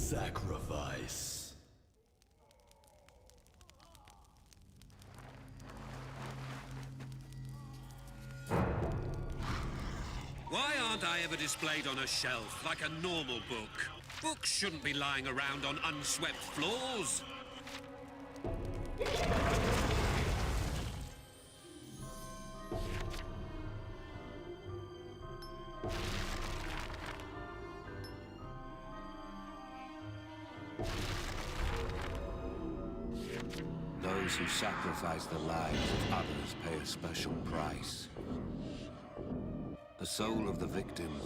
sacrifice. Why aren't I ever displayed on a shelf like a normal book? Books shouldn't be lying around on unswept floors. Those who sacrifice the lives of others pay a special price. The soul of the victim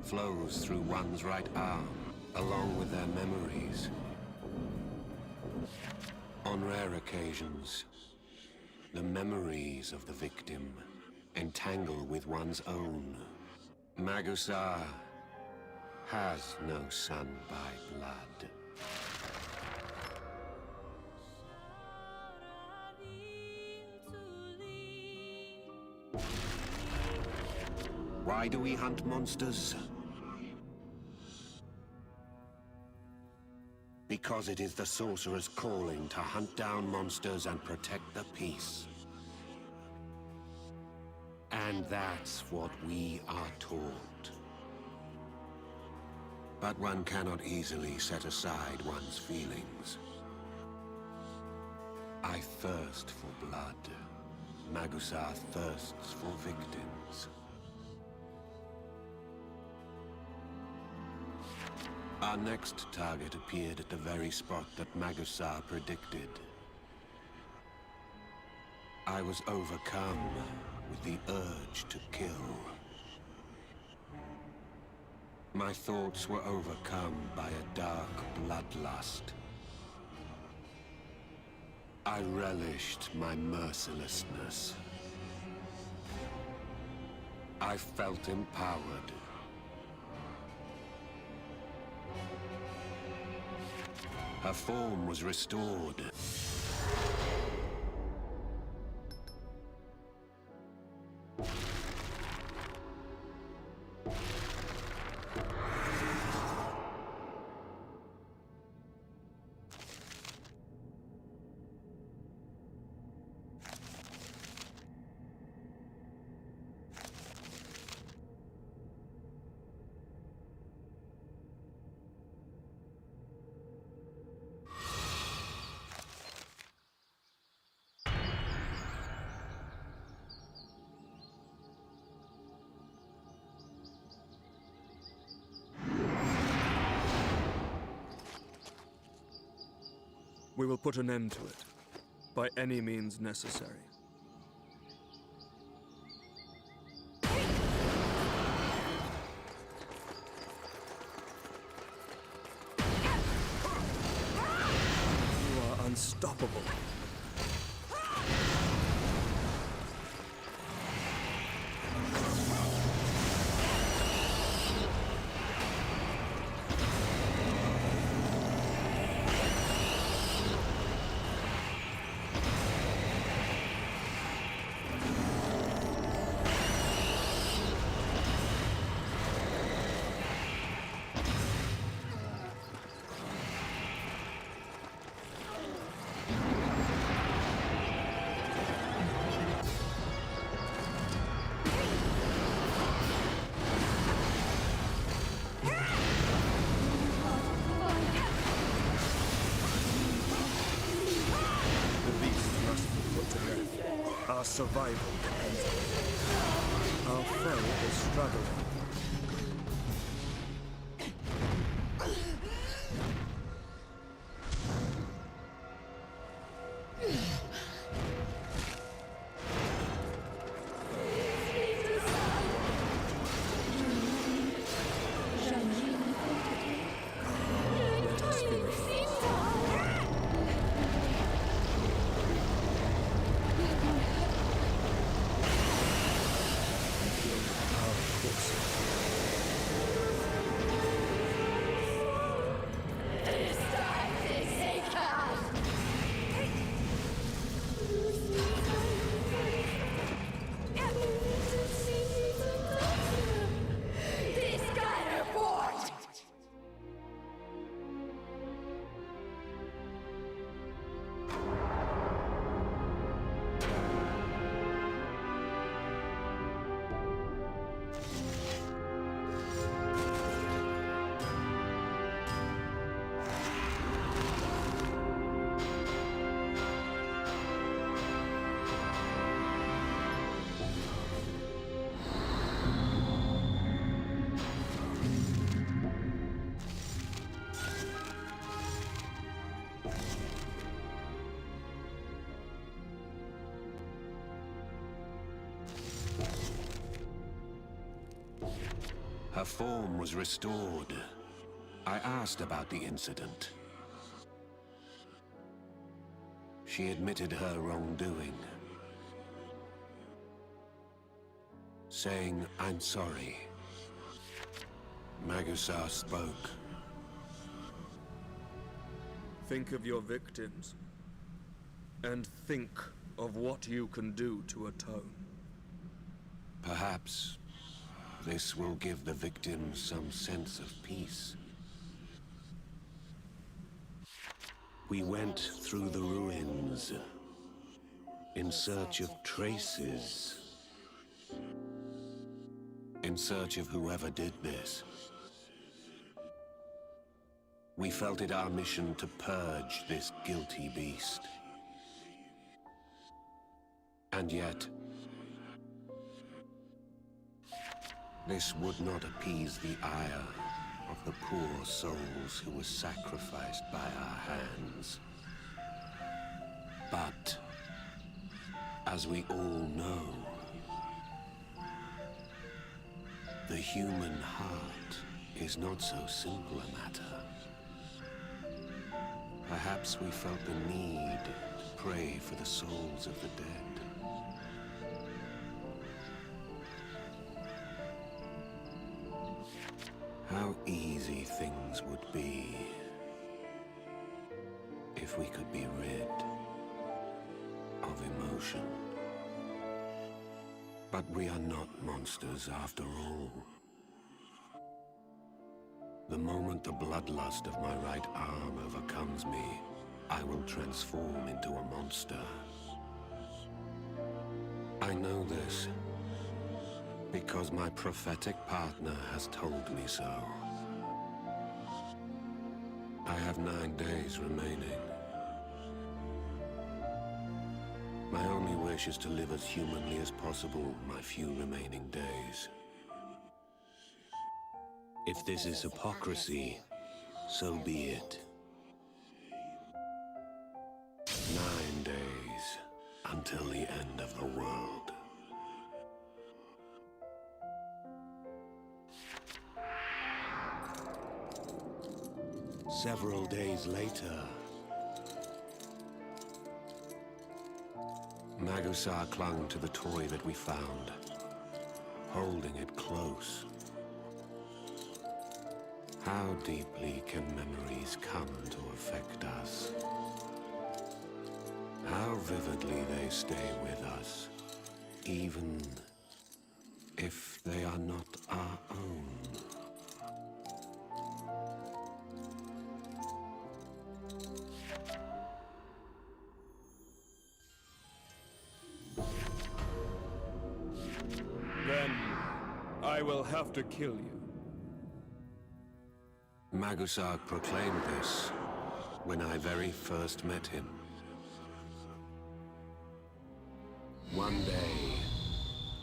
flows through one's right arm, along with their memories. On rare occasions, the memories of the victim entangle with one's own. Magusar has no son by blood. Why do we hunt monsters? Because it is the sorcerer's calling to hunt down monsters and protect the peace. And that's what we are taught. But one cannot easily set aside one's feelings. I thirst for blood. Magusar thirsts for victims. Our next target appeared at the very spot that Magusar predicted. I was overcome with the urge to kill. My thoughts were overcome by a dark bloodlust. I relished my mercilessness. I felt empowered. Her form was restored. We will put an end to it, by any means necessary. You are unstoppable. Our survival depends on it. Our foe is struggling. Let us finish. Our course. Her form was restored. I asked about the incident. She admitted her wrongdoing, saying, "I'm sorry." Magusar spoke. Think of your victims, and think of what you can do to atone. Perhaps this will give the victims some sense of peace. We went through the ruins in search of traces, in search of whoever did this. We felt it our mission to purge this guilty beast. And yet, this would not appease the ire of the poor souls who were sacrificed by our hands. But, as we all know, the human heart is not so simple a matter. Perhaps we felt the need to pray for the souls of the dead. How easy things would be if we could be rid of emotion. But we are not monsters after all. The moment the bloodlust of my right arm overcomes me, I will transform into a monster. I know this because my prophetic partner has told me so. I have 9 days remaining. My only wish is to live as humanly as possible my few remaining days. If this is hypocrisy, so be it. 9 days until the end of the world. Several days later, Magusar clung to the toy that we found, holding it close. How deeply can memories come to affect us? How vividly they stay with us, even if they are not our own. Then, I will have to kill you. Magusar proclaimed this when I very first met him. One day,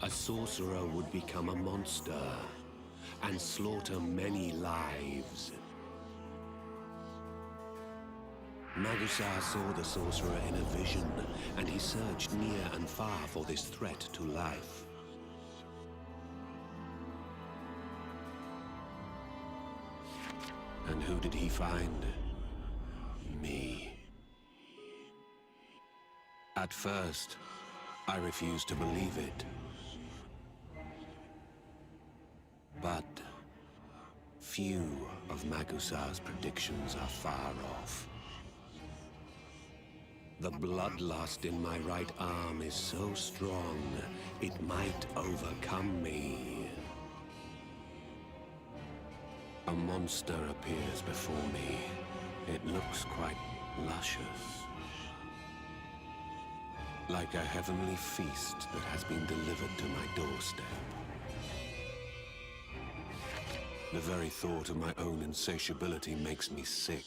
a sorcerer would become a monster and slaughter many lives. Magusar saw the sorcerer in a vision, and he searched near and far for this threat to life. And who did he find? Me. At first, I refused to believe it. But few of Magusar's predictions are far off. The bloodlust in my right arm is so strong, it might overcome me. A monster appears before me. It looks quite luscious. Like a heavenly feast that has been delivered to my doorstep. The very thought of my own insatiability makes me sick.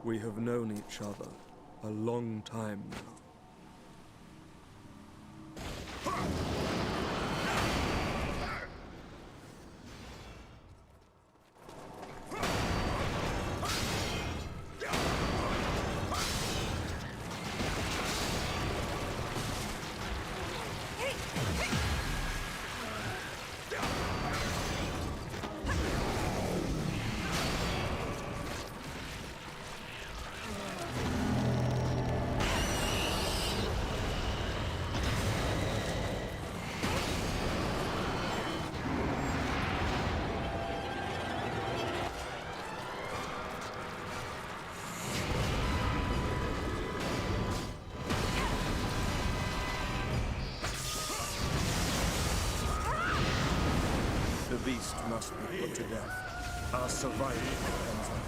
We have known each other a long time now. The beast must be put to death. Our survival depends on it.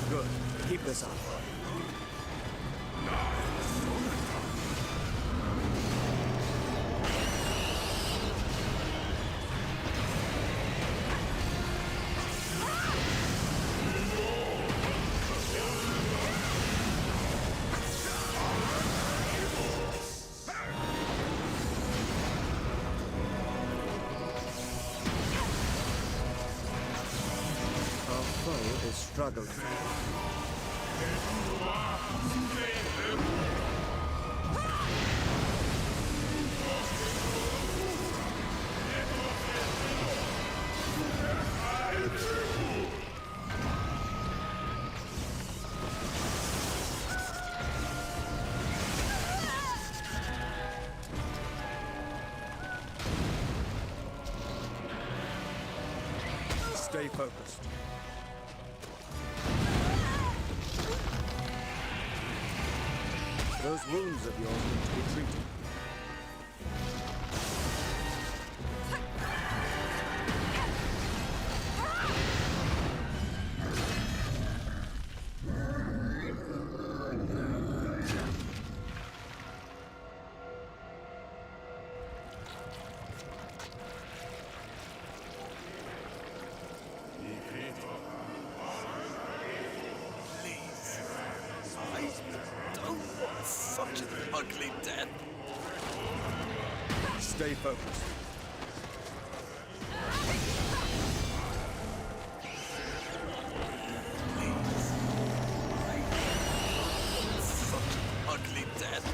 Good. Keep this up. Our foe is struggling. Stay focused. Those wounds of yours need to be treated. Such an ugly death. Stay focused. Such an ugly death.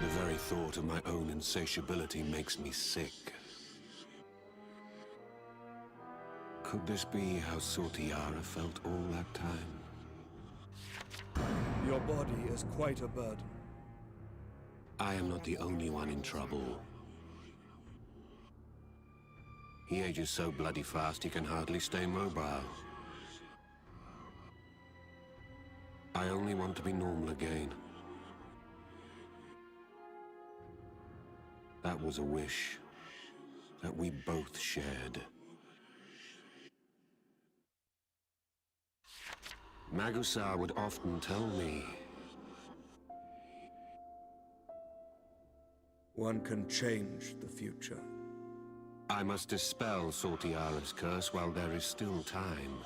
The very thought of my own insatiability makes me sick. Could this be how Sortiara felt all that time? Your body is quite a burden. I am not the only one in trouble. He ages so bloody fast he can hardly stay mobile. I only want to be normal again. That was a wish that we both shared. Magusar would often tell me, one can change the future. I must dispel Sortiara's curse while there is still time.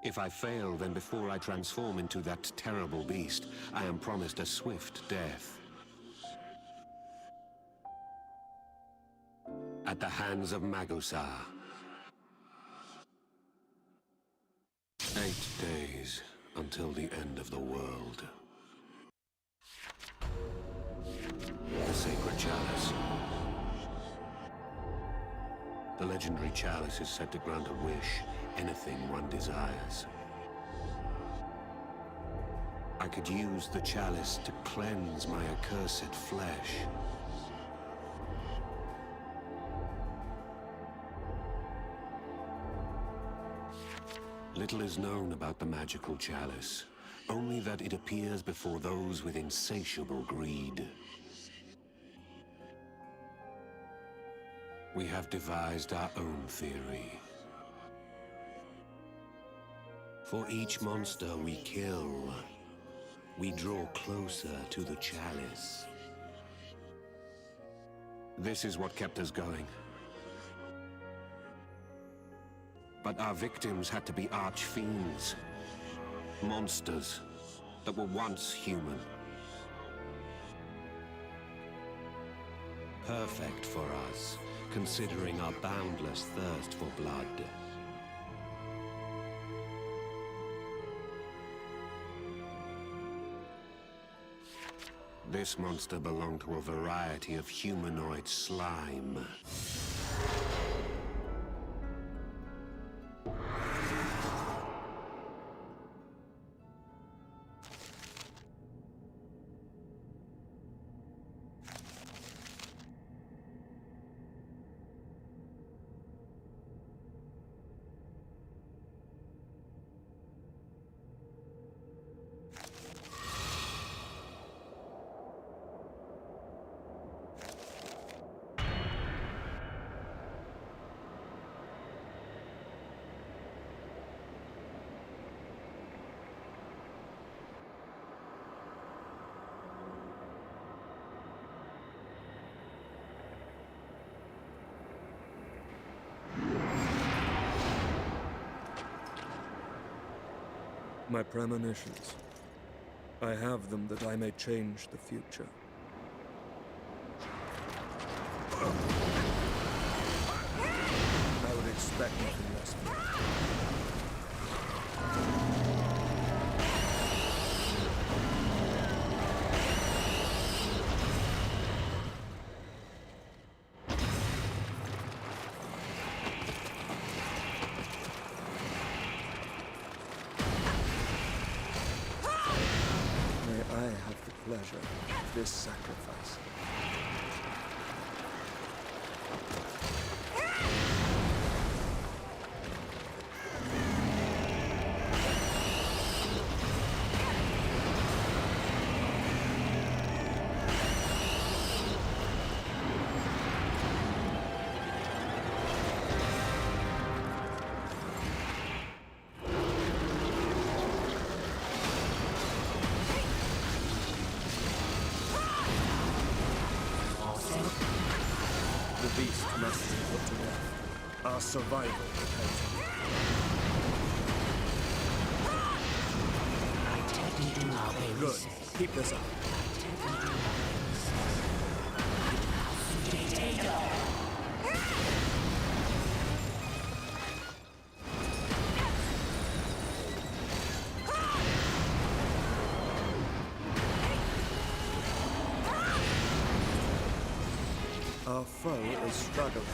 If I fail, then before I transform into that terrible beast, I am promised a swift death. At the hands of Magusar. 8 days until the end of the world. The Sacred Chalice. The legendary chalice is said to grant a wish, anything one desires. I could use the chalice to cleanse my accursed flesh. Little is known about the magical chalice, only that it appears before those with insatiable greed. We have devised our own theory. For each monster we kill, we draw closer to the chalice. This is what kept us going. But our victims had to be arch-fiends. Monsters that were once human. Perfect for us, considering our boundless thirst for blood. This monster belonged to a variety of humanoid slime. My premonitions. I have them that I may change the future. I would expect nothing less from you. I have the pleasure of this sacrifice. The beast must be put to death. Our survival depends on it. Good. Keep this up. Our foe is struggling.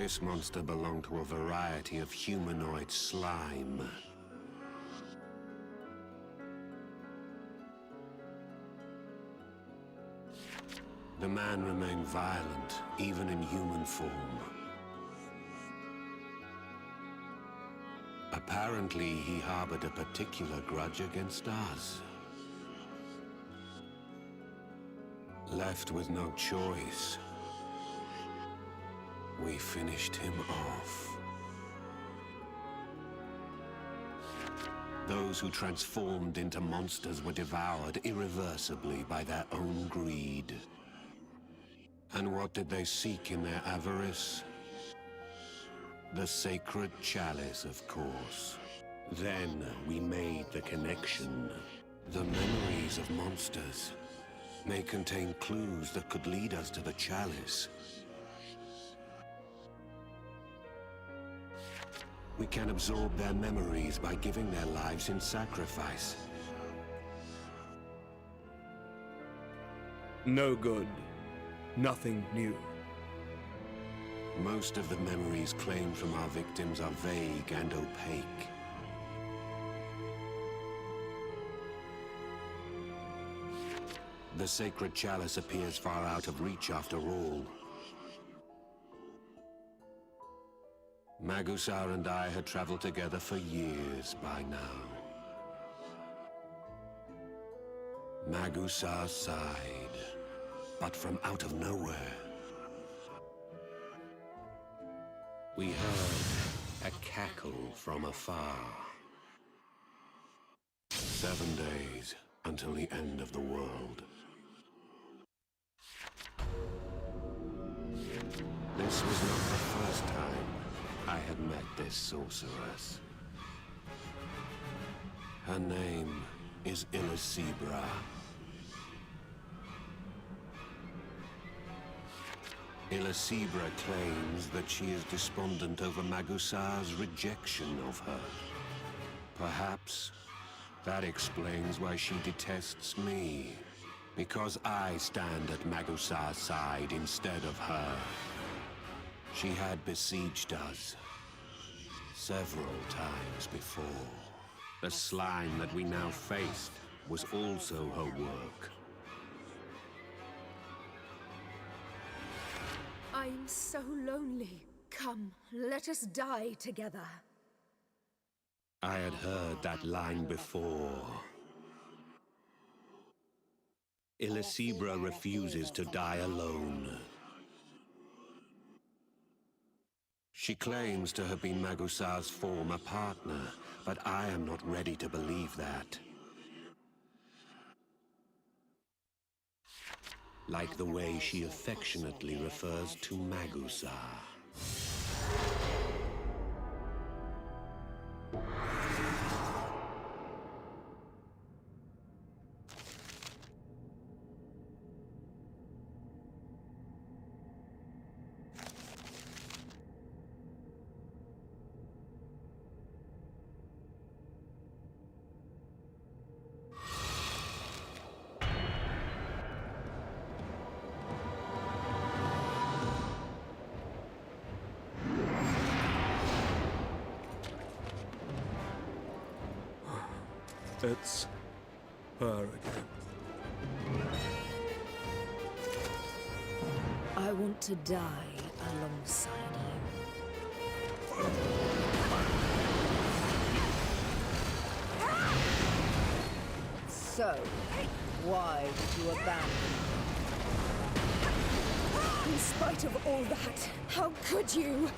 This monster belonged to a variety of humanoid slime. The man remained violent, even in human form. Apparently, he harbored a particular grudge against us. Left with no choice, we finished him off. Those who transformed into monsters were devoured irreversibly by their own greed. And what did they seek in their avarice? The sacred chalice, of course. Then we made the connection. The memories of monsters may contain clues that could lead us to the chalice. We can absorb their memories by giving their lives in sacrifice. No good. Nothing new. Most of the memories claimed from our victims are vague and opaque. The sacred chalice appears far out of reach after all. Magusar and I had traveled together for years by now. Magusar sighed, but from out of nowhere, we heard a cackle from afar. 7 days until the end of the world. This was not the first time I had met this sorceress. Her name is Illicebra. Illicebra claims that she is despondent over Magusar's rejection of her. Perhaps that explains why she detests me. Because I stand at Magusar's side instead of her. She had besieged us several times before. The slime that we now faced was also her work. I'm so lonely. Come, let us die together. I had heard that line before. Illicebra refuses to die alone. She claims to have been Magusar's former partner, but I am not ready to believe that. Like the way she affectionately refers to Magusar. It's her again. I want to die alongside you. So, why did you abandon me? In spite of all that, how could you?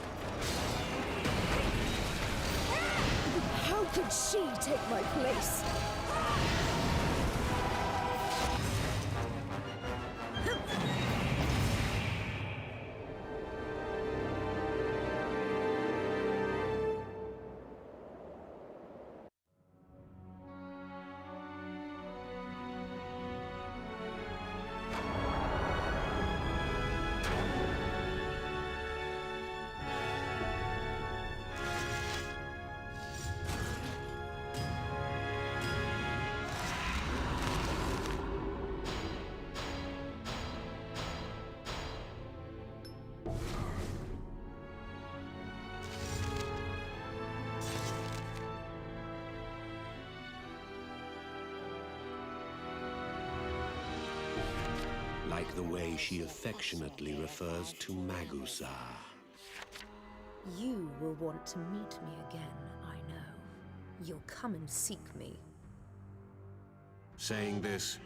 How could she take my place? like the way she affectionately refers to Magusar. You will want to meet me again, I know. You'll come and seek me. Saying this,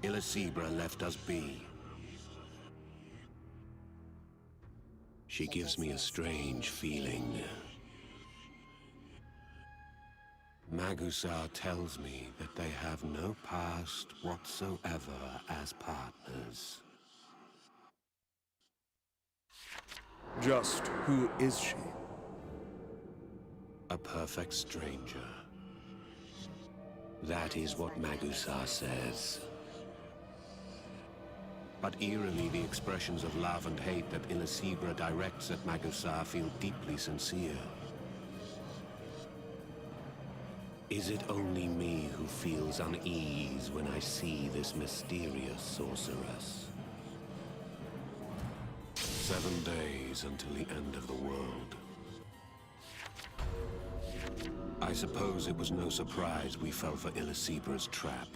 Illicebra left us be. She gives me a strange feeling. Magusar tells me that they have no past whatsoever as partners. Just who is she? A perfect stranger. That is what Magusar says. But eerily, the expressions of love and hate that Illicebra directs at Magusar feel deeply sincere. Is it only me who feels unease when I see this mysterious sorceress? 7 days until the end of the world. I suppose it was no surprise we fell for Illecebra's trap.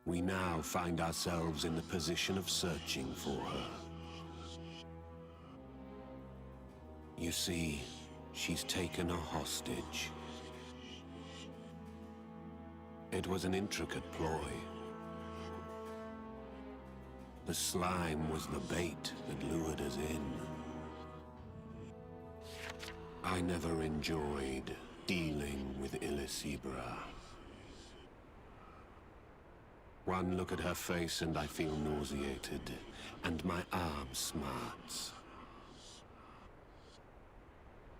We now find ourselves in the position of searching for her. You see, she's taken a hostage. It was an intricate ploy. The slime was the bait that lured us in. I never enjoyed dealing with Illicebra. One look at her face and I feel nauseated, and my arm smarts.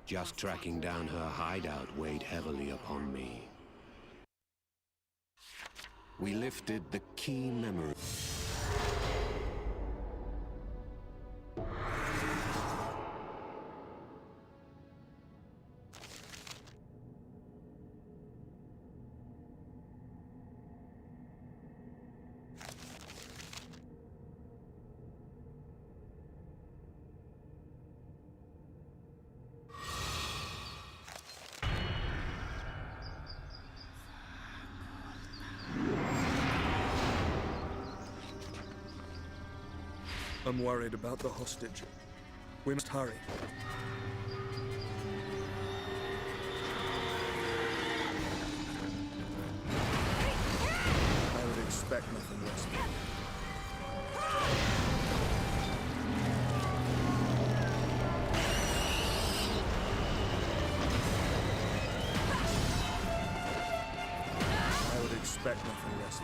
Just tracking down her hideout weighed heavily upon me. We lifted the key memory. I'm worried about the hostage. We must hurry. I would expect nothing less. I would expect nothing less.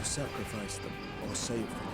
Sacrifice them or save them.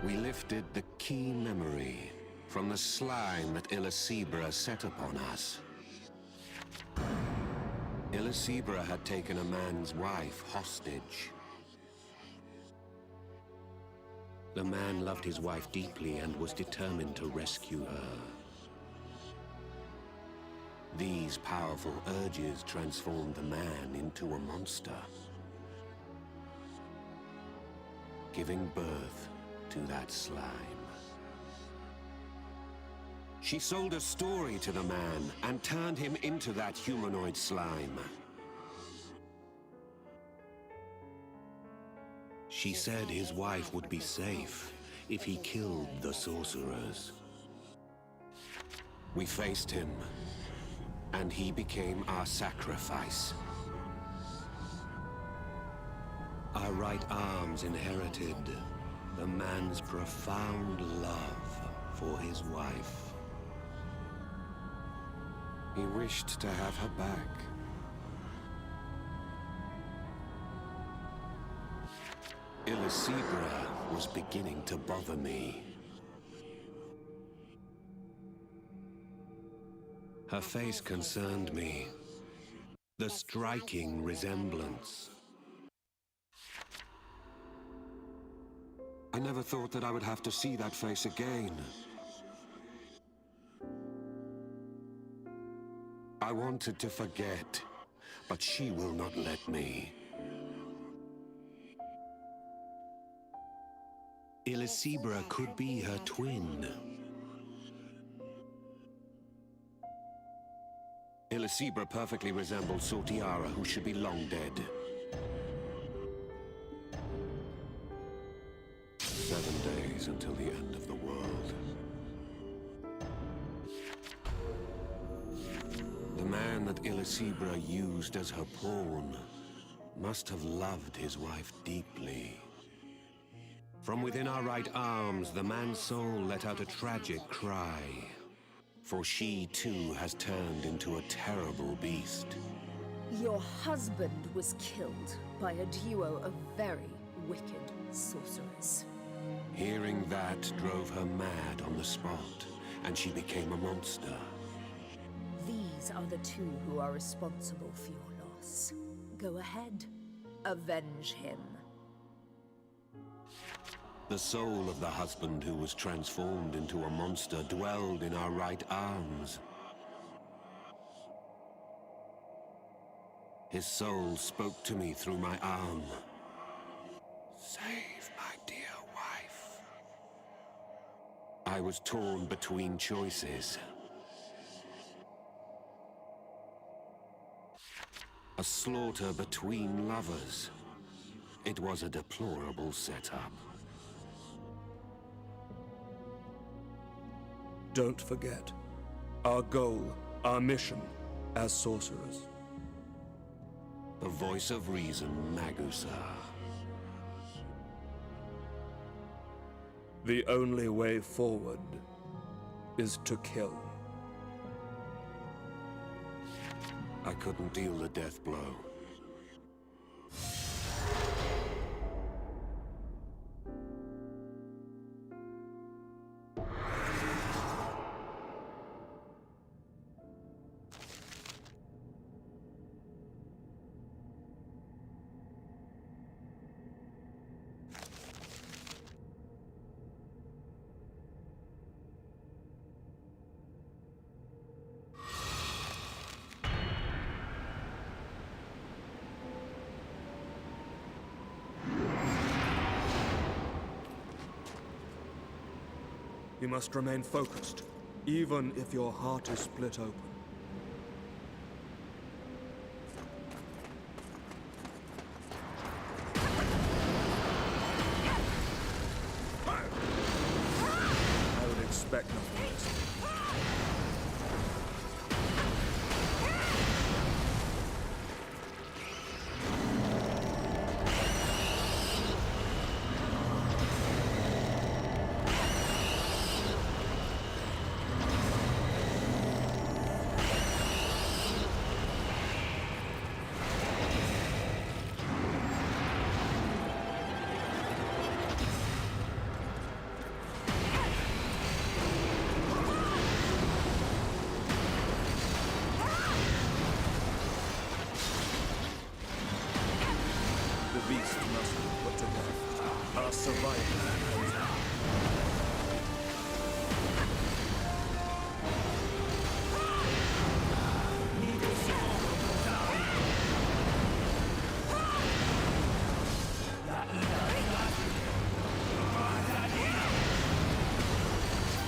We lifted the key memory from the slime that Illicebra set upon us. Illicebra had taken a man's wife hostage. The man loved his wife deeply and was determined to rescue her. These powerful urges transformed the man into a monster, giving birth to that slime. She sold a story to the man and turned him into that humanoid slime. She said his wife would be safe if he killed the sorcerers. We faced him, and he became our sacrifice. Our right arms inherited the man's profound love for his wife. He wished to have her back. Illicebra was beginning to bother me. Her face concerned me. The striking resemblance. I never thought that I would have to see that face again. I wanted to forget, but she will not let me. Illicebra could be her twin. Illicebra perfectly resembled Sortiara, who should be long dead. 7 days until the end of the world. The man that Illicebra used as her pawn must have loved his wife deeply. From within our right arms, the man's soul let out a tragic cry. For she, too, has turned into a terrible beast. Your husband was killed by a duo of very wicked sorcerers. Hearing that drove her mad on the spot, and she became a monster. These are the two who are responsible for your loss. Go ahead. Avenge him. The soul of the husband who was transformed into a monster dwelled in our right arms. His soul spoke to me through my arm. Save my dear wife. I was torn between choices. A slaughter between lovers. It was a deplorable setup. Don't forget, our goal, our mission, as sorcerers. The voice of reason, Magusar. The only way forward is to kill. I couldn't deal the death blow. You must remain focused, even if your heart is split open. I would expect nothing less.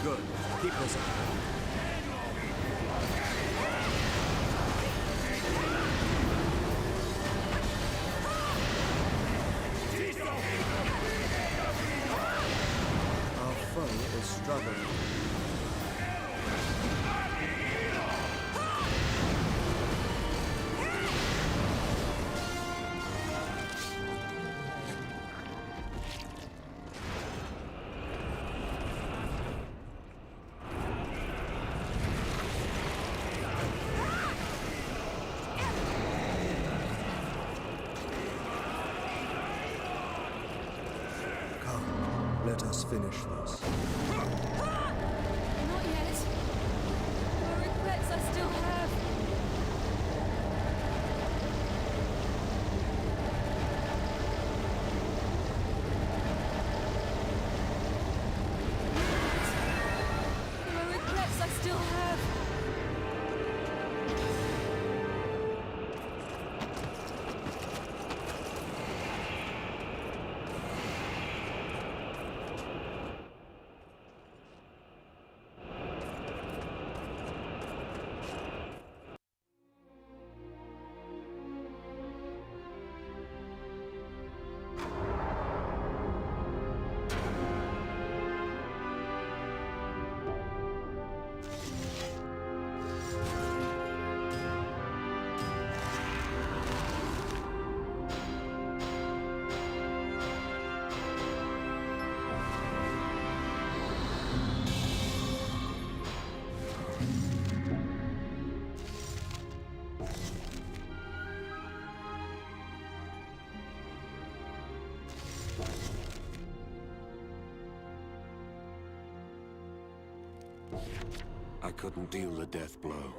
Good. Keep this up. Our foe is struggling. Come, let us finish this. Not yet. What regrets I still have. What regrets I still have. I couldn't deal the death blow.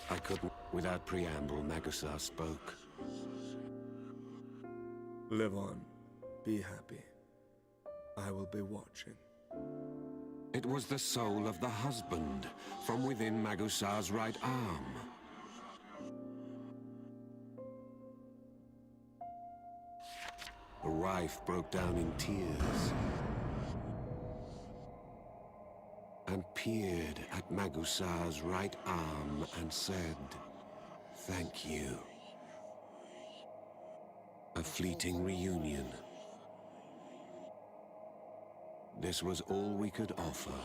I couldn't. Without preamble, Magusar spoke. Live on. Be happy. I will be watching. It was the soul of the husband, from within Magusar's right arm. The wife broke down in tears and peered at Magusar's right arm and said, "Thank you." A fleeting reunion. This was all we could offer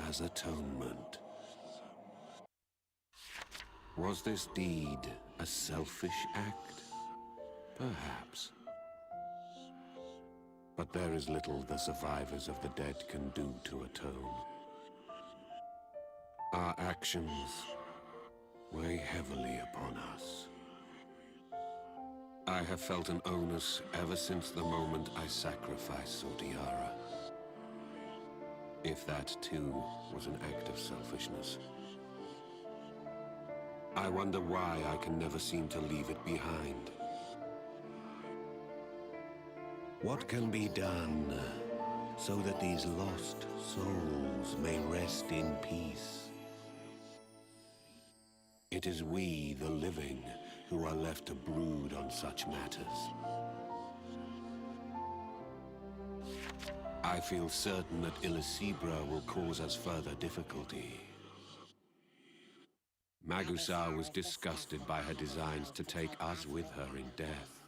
as atonement. Was this deed a selfish act? Perhaps. But there is little the survivors of the dead can do to atone. Our actions weigh heavily upon us. I have felt an onus ever since the moment I sacrificed Sortiara. If that, too, was an act of selfishness. I wonder why I can never seem to leave it behind. What can be done so that these lost souls may rest in peace? It is we, the living, who are left to brood on such matters. I feel certain that Illicebra will cause us further difficulty. Magusar was disgusted by her designs to take us with her in death.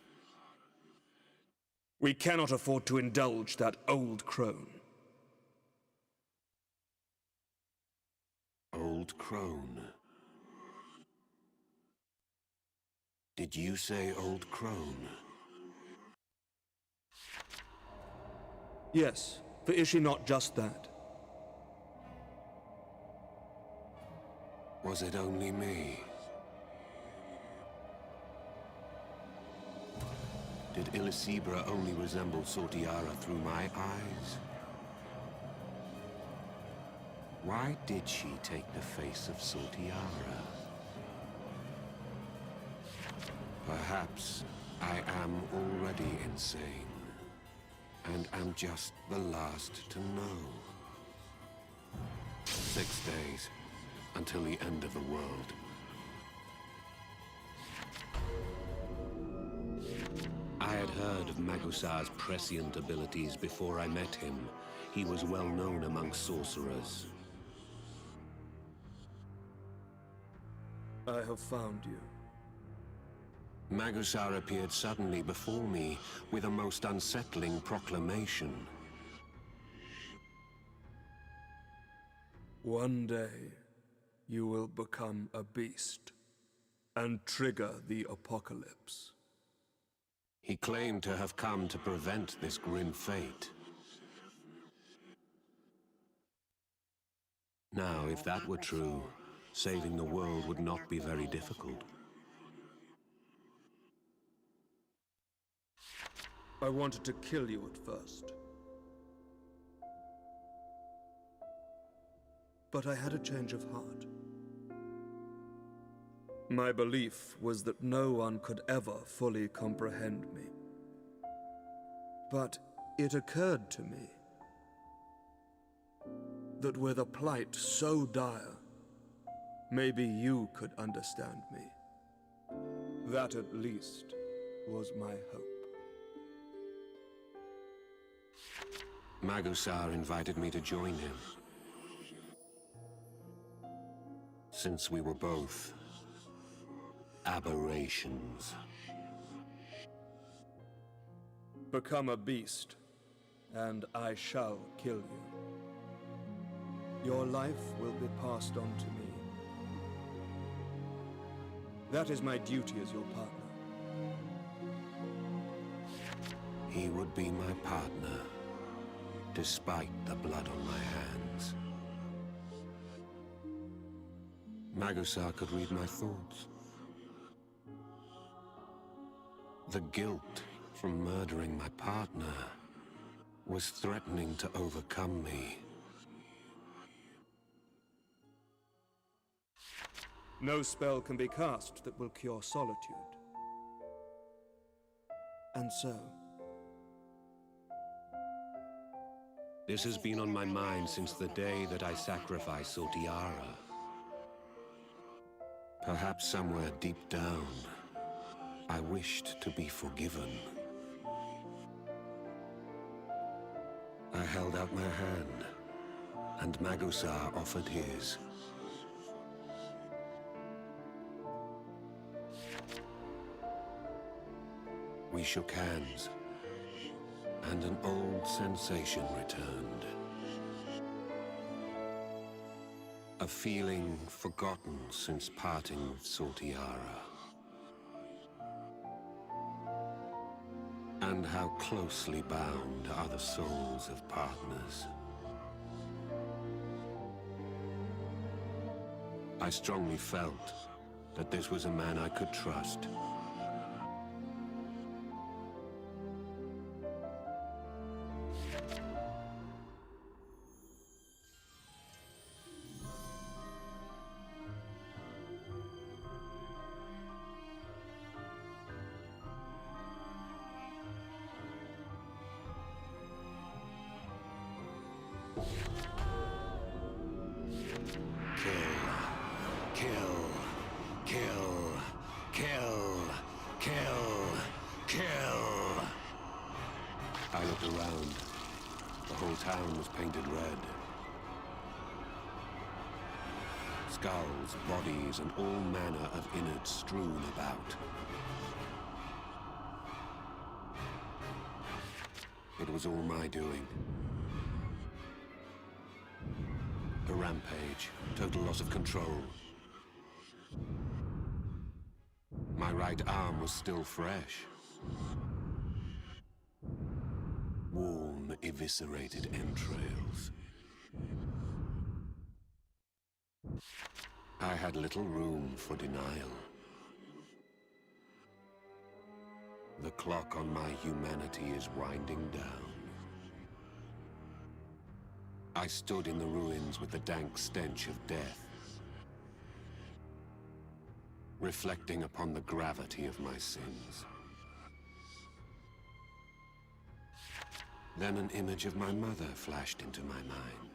We cannot afford to indulge that old crone. Old crone. Did you say old crone? Yes, for is she not just that? Was it only me? Did Illicebra only resemble Sortiara through my eyes? Why did she take the face of Sortiara? Perhaps I am already insane, and am just the last to know. 6 days until the end of the world. I had heard of Magusar's prescient abilities before I met him. he was well known among sorcerers. I have found you. Magusar appeared suddenly before me with a most unsettling proclamation. One day, you will become a beast and trigger the apocalypse. He claimed to have come to prevent this grim fate. Now, if that were true, saving the world would not be very difficult. I wanted to kill you at first. But I had a change of heart. My belief was that no one could ever fully comprehend me. But it occurred to me that with a plight so dire, maybe you could understand me. That at least was my hope. Magusar invited me to join him. Since we were both aberrations. Become a beast, and I shall kill you. Your life will be passed on to me. That is my duty as your partner. He would be my partner, despite the blood on my hands. Magusar could read my thoughts. The guilt from murdering my partner was threatening to overcome me. No spell can be cast that will cure solitude. And so, This has been on my mind since the day that I sacrificed Sortiara. Perhaps somewhere deep down, I wished to be forgiven. I held out my hand, and Magusar offered his. We shook hands, and an old sensation returned. A feeling forgotten since parting with Sortiara. And how closely bound are the souls of partners. I strongly felt that this was a man I could trust. I looked around. The whole town was painted red. Skulls, bodies, and all manner of innards strewn about. It was all my doing. A rampage, total loss of control. My right arm was still fresh. Warm, eviscerated entrails. I had little room for denial. The clock on my humanity is winding down. I stood in the ruins with the dank stench of death, reflecting upon the gravity of my sins. Then an image of my mother flashed into my mind.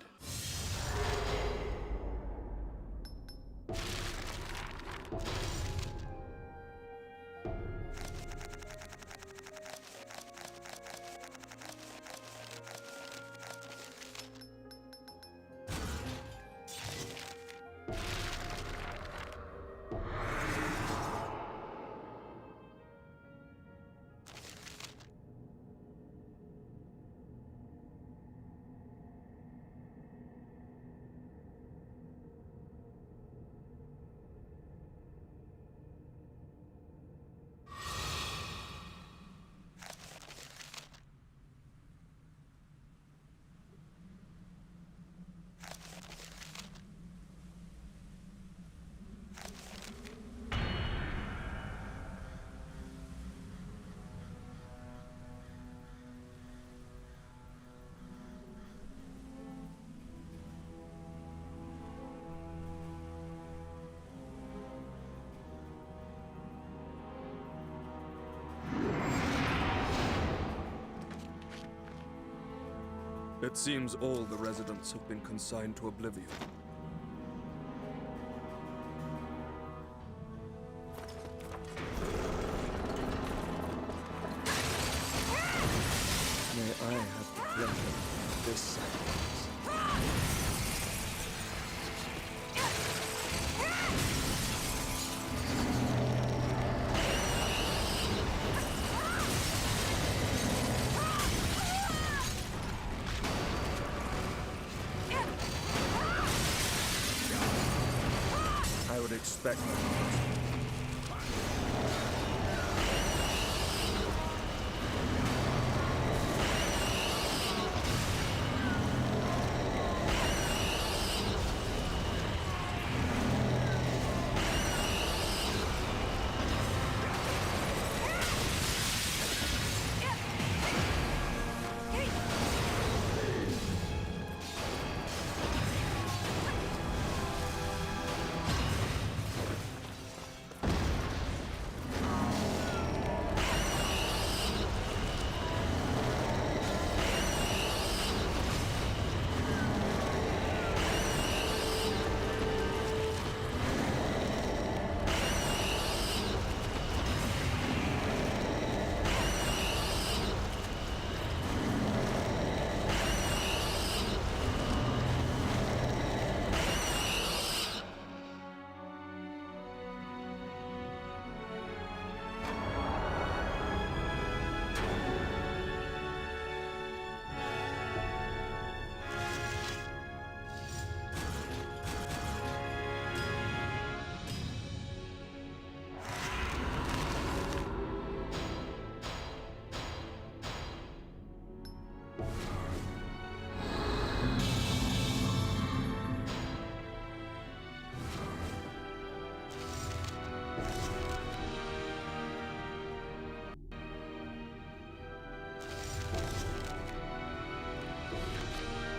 It seems all the residents have been consigned to oblivion. May I have the pleasure of this sacrifice? I would expect that.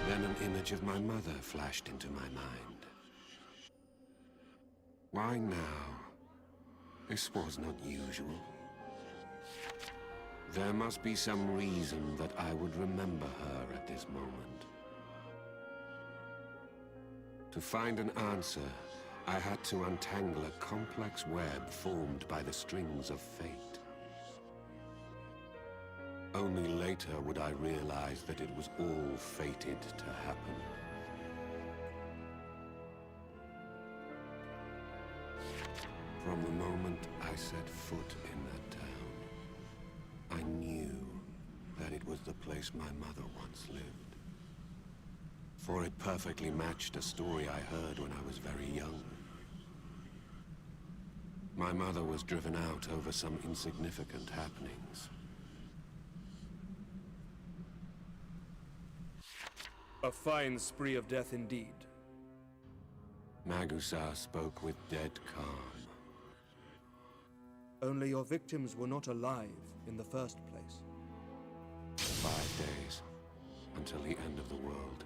Then an image of my mother flashed into my mind. Why now? This was not usual. There must be some reason that I would remember her at this moment. To find an answer, I had to untangle a complex web formed by the strings of fate. Only later would I realize that it was all fated to happen. From the moment I set foot in that town, I knew that it was the place my mother once lived. For it perfectly matched a story I heard when I was very young. My mother was driven out over some insignificant happenings. A fine spree of death indeed. Magusar spoke with dead calm. Only your victims were not alive in the first place. 5 days, until the end of the world.